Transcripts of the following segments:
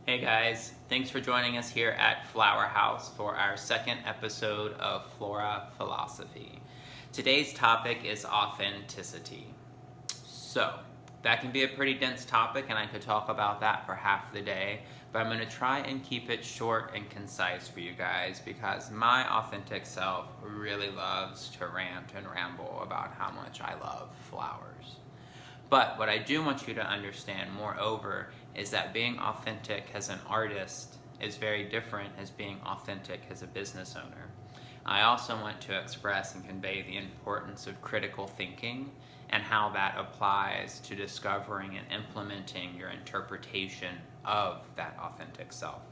Hey guys, thanks for joining us here at Flower House for our second episode of FloraPhilosophy. Today's topic is authenticity. So, that can be a pretty dense topic and I could talk about that for half the day, but I'm going to try and keep it short and concise for you guys because my authentic self really loves to rant and ramble about how much I love flowers. But what I do want you to understand, moreover, is that being authentic as an artist is very different as being authentic as a business owner. I also want to express and convey the importance of critical thinking and how that applies to discovering and implementing your interpretation of that authentic self.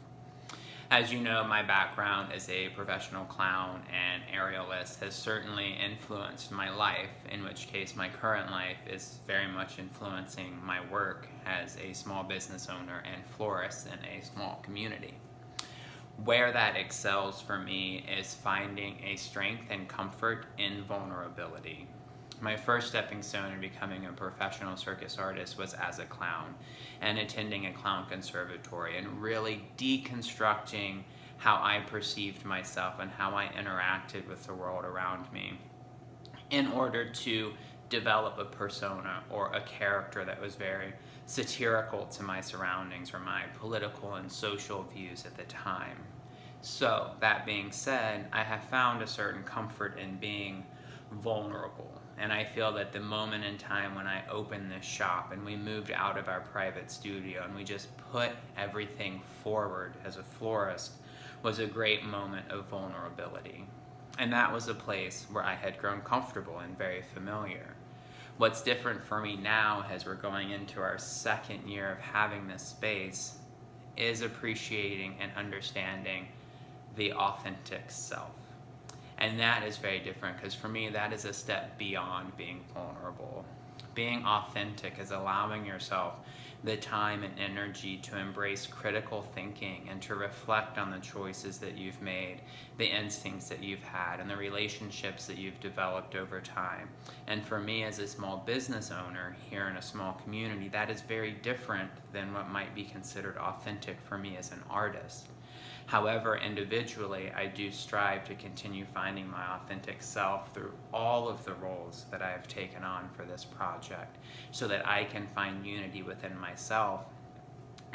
As you know, my background as a professional clown and aerialist has certainly influenced my life, in which case my current life is very much influencing my work as a small business owner and florist in a small community. Where that excels for me is finding a strength and comfort in vulnerability. My first stepping stone in becoming a professional circus artist was as a clown and attending a clown conservatory and really deconstructing how I perceived myself and how I interacted with the world around me in order to develop a persona or a character that was very satirical to my surroundings or my political and social views at the time. So, that being said, I have found a certain comfort in being vulnerable. And I feel that the moment in time when I opened this shop and we moved out of our private studio and we just put everything forward as a florist was a great moment of vulnerability. And that was a place where I had grown comfortable and very familiar. What's different for me now as we're going into our second year of having this space is appreciating and understanding the authentic self. And that is very different because for me that is a step beyond being vulnerable. Being authentic is allowing yourself the time and energy to embrace critical thinking and to reflect on the choices that you've made, the instincts that you've had, and the relationships that you've developed over time. And for me as a small business owner here in a small community, that is very different than what might be considered authentic for me as an artist. However, individually, I do strive to continue finding my authentic self through all of the roles that I have taken on for this project so that I can find unity within myself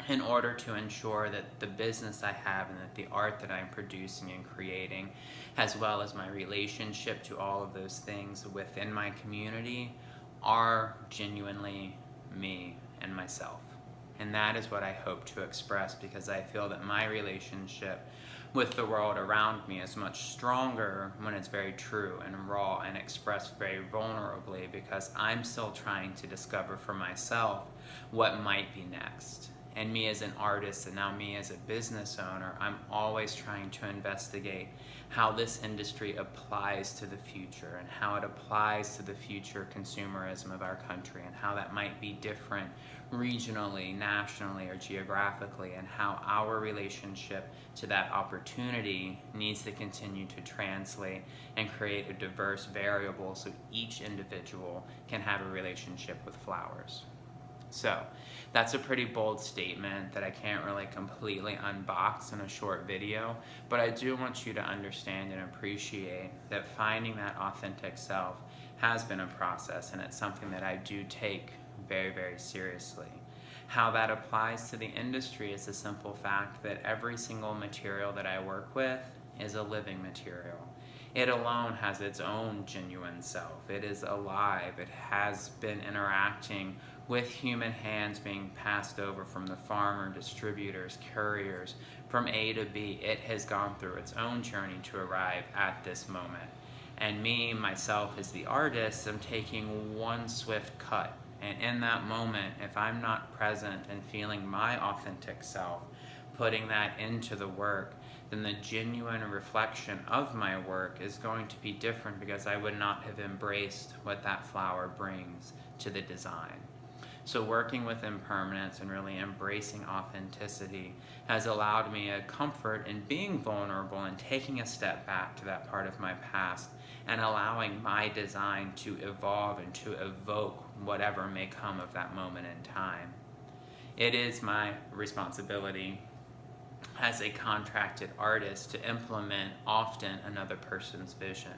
in order to ensure that the business I have and that the art that I'm producing and creating, as well as my relationship to all of those things within my community, are genuinely me and myself. And that is what I hope to express because I feel that my relationship with the world around me is much stronger when it's very true and raw and expressed very vulnerably because I'm still trying to discover for myself what might be next. And me as an artist and now me as a business owner, I'm always trying to investigate how this industry applies to the future and how it applies to the future consumerism of our country and how that might be different regionally, nationally, or geographically, and how our relationship to that opportunity needs to continue to translate and create a diverse variable so each individual can have a relationship with flowers. So, that's a pretty bold statement that I can't really completely unbox in a short video, but I do want you to understand and appreciate that finding that authentic self has been a process and it's something that I do take very, very seriously. How that applies to the industry is the simple fact that every single material that I work with is a living material. It alone has its own genuine self. It is alive. It has been interacting with human hands being passed over from the farmer, distributors, couriers, from A to B. It has gone through its own journey to arrive at this moment. And me, myself, as the artist, am taking one swift cut. And in that moment, if I'm not present and feeling my authentic self, putting that into the work, then the genuine reflection of my work is going to be different because I would not have embraced what that flower brings to the design. So working with impermanence and really embracing authenticity has allowed me a comfort in being vulnerable and taking a step back to that part of my past and allowing my design to evolve and to evoke whatever may come of that moment in time. It is my responsibility as a contracted artist to implement often another person's vision.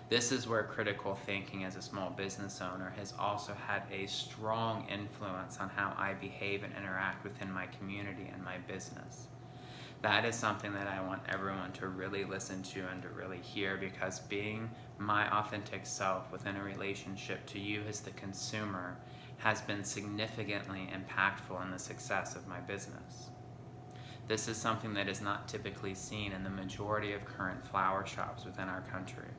This is where critical thinking as a small business owner has also had a strong influence on how I behave and interact within my community and my business. That is something that I want everyone to really listen to and to really hear, because being my authentic self within a relationship to you as the consumer has been significantly impactful in the success of my business. This is something that is not typically seen in the majority of current flower shops within our country.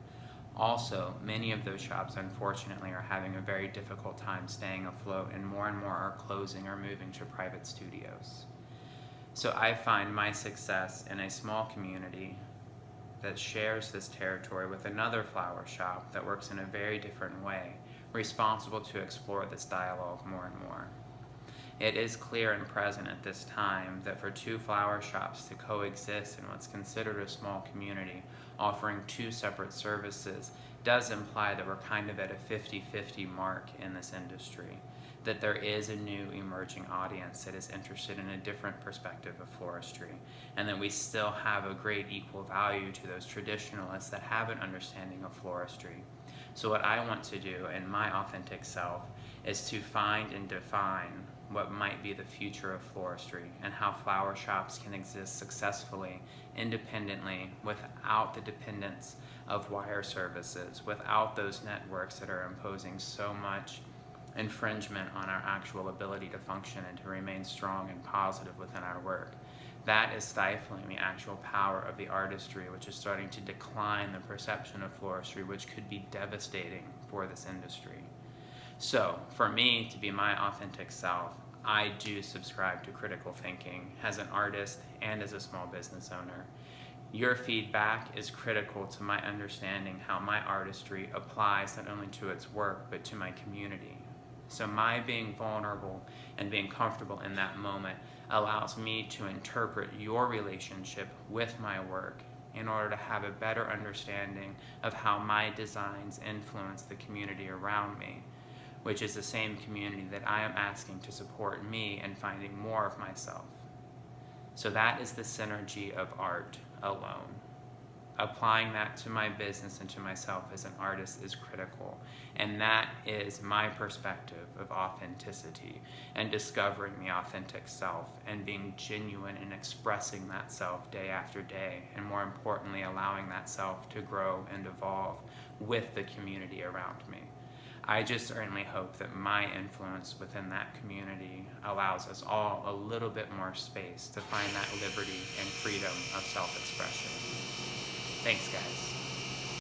Also, many of those shops, unfortunately, are having a very difficult time staying afloat, and more are closing or moving to private studios. So I find my success in a small community that shares this territory with another flower shop that works in a very different way, responsible to explore this dialogue more and more. It is clear and present at this time that for two flower shops to coexist in what's considered a small community, offering two separate services, does imply that we're kind of at a 50-50 mark in this industry, that there is a new emerging audience that is interested in a different perspective of floristry, and that we still have a great equal value to those traditionalists that have an understanding of floristry. So what I want to do in my authentic self is to find and define what might be the future of floristry, and how flower shops can exist successfully, independently, without the dependence of wire services, without those networks that are imposing so much infringement on our actual ability to function and to remain strong and positive within our work. That is stifling the actual power of the artistry, which is starting to decline the perception of floristry, which could be devastating for this industry. So, for me to be my authentic self, I do subscribe to critical thinking as an artist and as a small business owner. Your feedback is critical to my understanding how my artistry applies not only to its work, but to my community. So my being vulnerable and being comfortable in that moment allows me to interpret your relationship with my work in order to have a better understanding of how my designs influence the community around me, which is the same community that I am asking to support me in finding more of myself. So that is the synergy of art alone. Applying that to my business and to myself as an artist is critical. And that is my perspective of authenticity and discovering the authentic self and being genuine in expressing that self day after day, and more importantly, allowing that self to grow and evolve with the community around me. I just certainly hope that my influence within that community allows us all a little bit more space to find that liberty and freedom of self-expression. Thanks, guys.